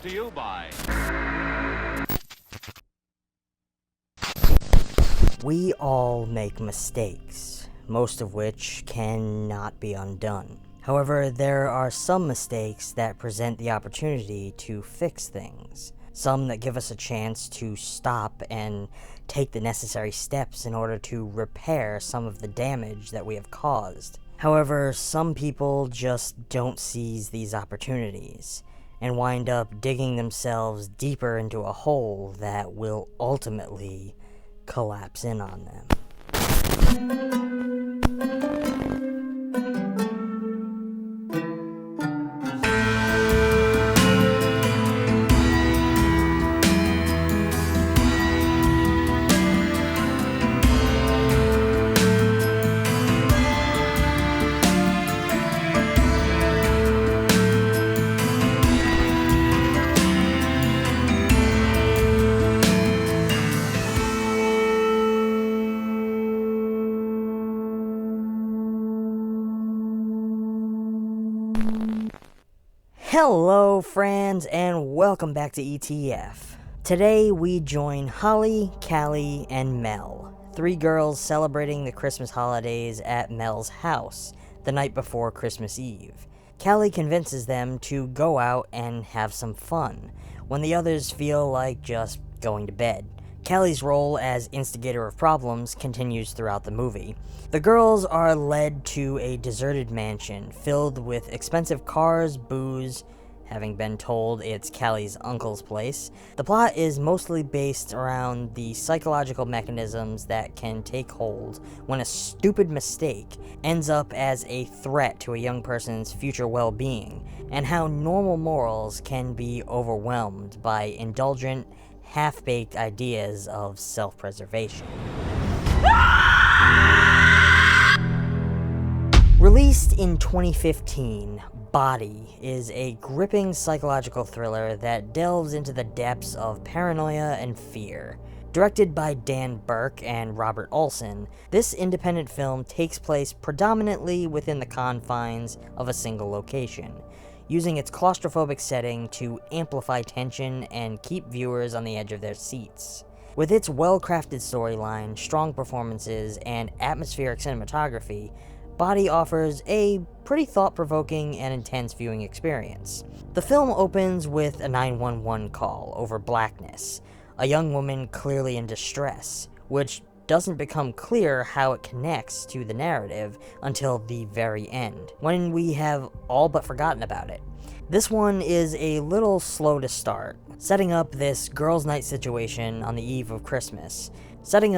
to you by... We all make mistakes, most of which cannot be undone. However, there are some mistakes that present the opportunity to fix things. Some that give us a chance to stop and take the necessary steps in order to repair some of the damage that we have caused. However, some people just don't seize these opportunities and wind up digging themselves deeper into a hole that will ultimately collapse in on them. Hello friends, and welcome back to ETF. Today we join Holly, Callie, and Mel, three girls celebrating the Christmas holidays at Mel's house the night before Christmas Eve. Callie convinces them to go out and have some fun, when the others feel like just going to bed. Callie's role as instigator of problems continues throughout the movie. The girls are led to a deserted mansion filled with expensive cars, booze, having been told it's Callie's uncle's place. The plot is mostly based around the psychological mechanisms that can take hold when a stupid mistake ends up as a threat to a young person's future well-being, and how normal morals can be overwhelmed by indulgent, half-baked ideas of self-preservation. Released in 2015, Body is a gripping psychological thriller that delves into the depths of paranoia and fear. Directed by Dan Burke and Robert Olson, this independent film takes place predominantly within the confines of a single location, using its claustrophobic setting to amplify tension and keep viewers on the edge of their seats. With its well-crafted storyline, strong performances, and atmospheric cinematography, Body offers a pretty thought-provoking and intense viewing experience. The film opens with a 911 call over blackness, a young woman clearly in distress, which doesn't become clear how it connects to the narrative until the very end, when we have all but forgotten about it. This one is a little slow to start, setting up this girls' night situation on the eve of Christmas, taking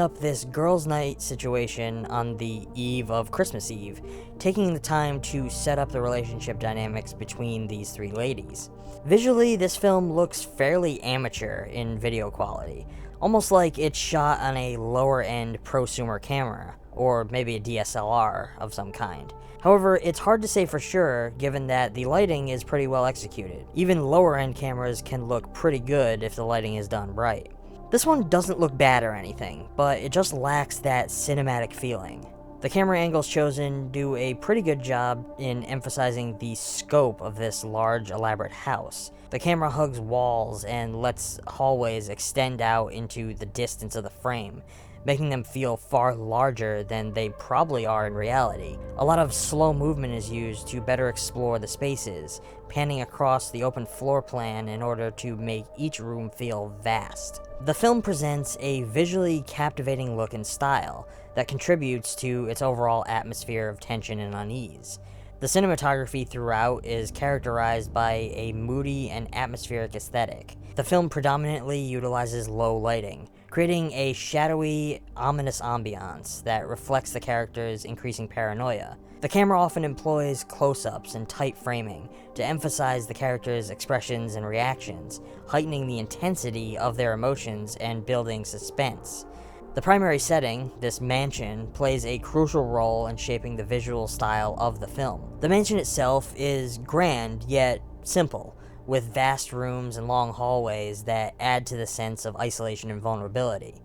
the time to set up the relationship dynamics between these three ladies. Visually, this film looks fairly amateur in video quality, almost like it's shot on a lower-end prosumer camera, or maybe a DSLR of some kind. However, it's hard to say for sure, given that the lighting is pretty well executed. Even lower-end cameras can look pretty good if the lighting is done right. This one doesn't look bad or anything, but it just lacks that cinematic feeling. The camera angles chosen do a pretty good job in emphasizing the scope of this large, elaborate house. The camera hugs walls and lets hallways extend out into the distance of the frame, making them feel far larger than they probably are in reality. A lot of slow movement is used to better explore the spaces, panning across the open floor plan in order to make each room feel vast. The film presents a visually captivating look and style that contributes to its overall atmosphere of tension and unease. The cinematography throughout is characterized by a moody and atmospheric aesthetic. The film predominantly utilizes low lighting, creating a shadowy, ominous ambiance that reflects the characters' increasing paranoia. The camera often employs close-ups and tight framing to emphasize the characters' expressions and reactions, heightening the intensity of their emotions and building suspense. The primary setting, this mansion, plays a crucial role in shaping the visual style of the film. The mansion itself is grand, yet simple, with vast rooms and long hallways that add to the sense of isolation and vulnerability.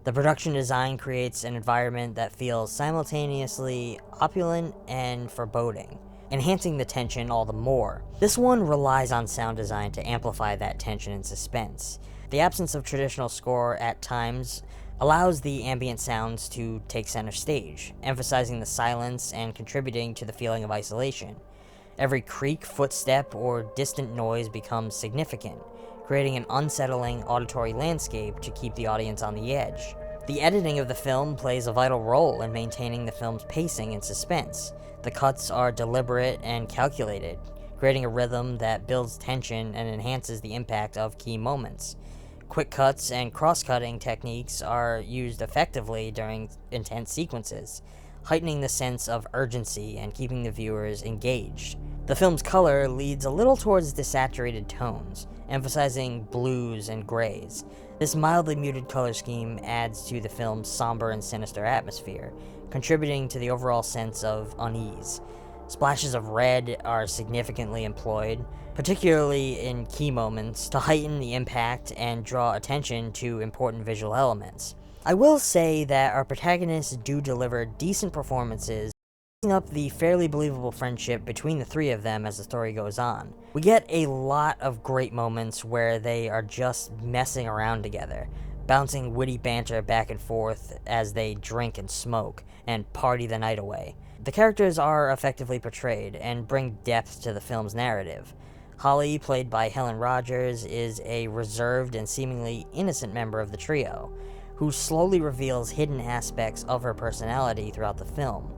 The production design creates an environment that feels simultaneously opulent and foreboding. enhancing the tension all the more. This one relies on sound design to amplify that tension and suspense. The absence of traditional score at times allows the ambient sounds to take center stage, emphasizing the silence and contributing to the feeling of isolation. Every creak, footstep, or distant noise becomes significant, creating an unsettling auditory landscape to keep the audience on the edge. The editing of the film plays a vital role in maintaining the film's pacing and suspense. The cuts are deliberate and calculated, creating a rhythm that builds tension and enhances the impact of key moments. Quick cuts and cross-cutting techniques are used effectively during intense sequences, heightening the sense of urgency and keeping the viewers engaged. The film's color leads a little towards desaturated tones, emphasizing blues and grays. This mildly muted color scheme adds to the film's somber and sinister atmosphere, contributing to the overall sense of unease. Splashes of red are significantly employed, particularly in key moments, to heighten the impact and draw attention to important visual elements. I will say that our protagonists do deliver decent performances, setting up the fairly believable friendship between the three of them as the story goes on. We get a lot of great moments where they are just messing around together, bouncing witty banter back and forth as they drink and smoke, and party the night away. The characters are effectively portrayed and bring depth to the film's narrative. Holly, played by Helen Rogers, is a reserved and seemingly innocent member of the trio, who slowly reveals hidden aspects of her personality throughout the film.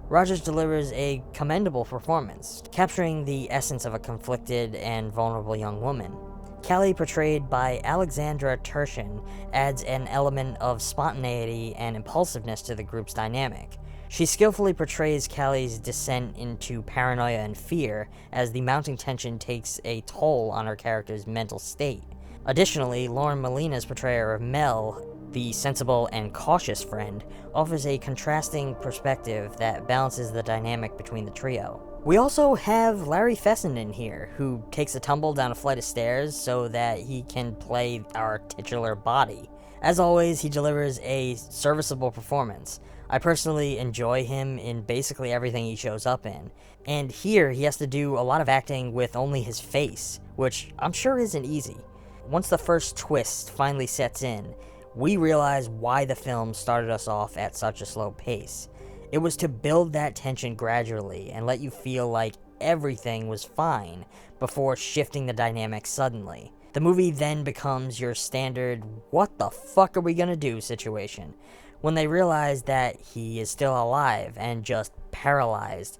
Rogers delivers a commendable performance, capturing the essence of a conflicted and vulnerable young woman. Callie, portrayed by Alexandra Turshin, adds an element of spontaneity and impulsiveness to the group's dynamic. She skillfully portrays Callie's descent into paranoia and fear as the mounting tension takes a toll on her character's mental state. Additionally, Lauren Molina's portrayal of Mel, the sensible and cautious friend, offers a contrasting perspective that balances the dynamic between the trio. We also have Larry Fessenden here, who takes a tumble down a flight of stairs so that he can play our titular body. As always, he delivers a serviceable performance. I personally enjoy him in basically everything he shows up in, and here he has to do a lot of acting with only his face, which I'm sure isn't easy. Once the first twist finally sets in, we realize why the film started us off at such a slow pace. It was to build that tension gradually and let you feel like everything was fine before shifting the dynamic suddenly. The movie then becomes your standard "what the fuck are we gonna do" situation. When they realize that he is still alive and just paralyzed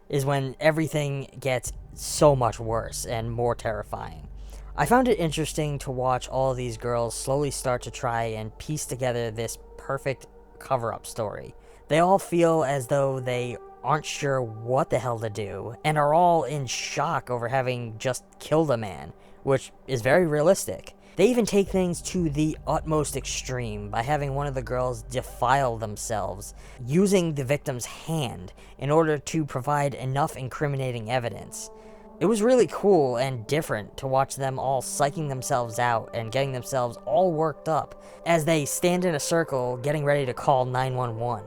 is when everything gets so much worse and more terrifying. I found it interesting to watch all of these girls slowly start to try and piece together this perfect cover-up story. They all feel as though they aren't sure what the hell to do, and are all in shock over having just killed a man, which is very realistic. They even take things to the utmost extreme by having one of the girls defile themselves, using the victim's hand in order to provide enough incriminating evidence. It was really cool and different to watch them all psyching themselves out and getting themselves all worked up as they stand in a circle getting ready to call 911.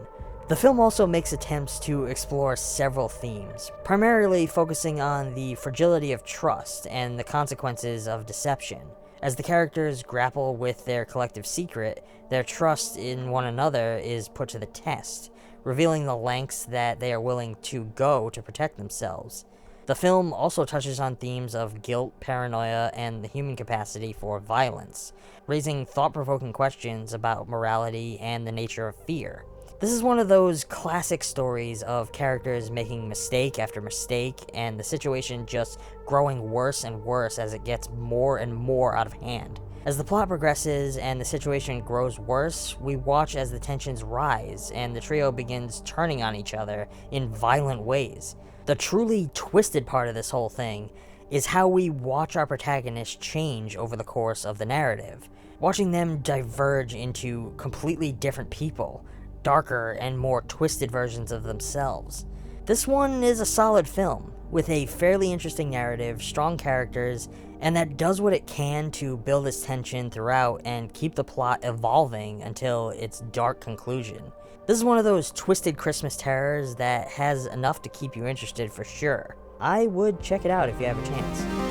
The film also makes attempts to explore several themes, primarily focusing on the fragility of trust and the consequences of deception. As the characters grapple with their collective secret, their trust in one another is put to the test, revealing the lengths that they are willing to go to protect themselves. The film also touches on themes of guilt, paranoia, and the human capacity for violence, raising thought-provoking questions about morality and the nature of fear. This is one of those classic stories of characters making mistake after mistake, and the situation just growing worse and worse as it gets more and more out of hand. As the plot progresses and the situation grows worse, we watch as the tensions rise and the trio begins turning on each other in violent ways. The truly twisted part of this whole thing is how we watch our protagonists change over the course of the narrative, watching them diverge into completely different people, darker and more twisted versions of themselves. This one is a solid film, with a fairly interesting narrative, strong characters, and that does what it can to build its tension throughout and keep the plot evolving until its dark conclusion. This is one of those twisted Christmas terrors that has enough to keep you interested for sure. I would check it out if you have a chance.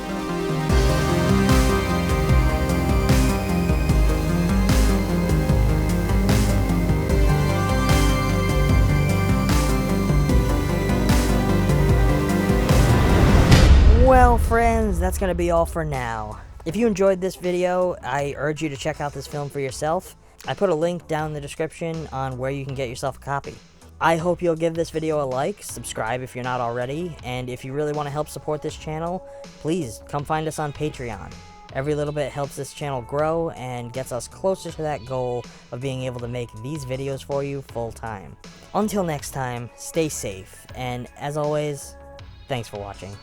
Well, friends, that's going to be all for now. If you enjoyed this video, I urge you to check out this film for yourself. I put a link down in the description on where you can get yourself a copy. I hope you'll give this video a like, subscribe if you're not already, and if you really want to help support this channel, please come find us on Patreon. Every little bit helps this channel grow and gets us closer to that goal of being able to make these videos for you full time. Until next time, stay safe, and as always, thanks for watching.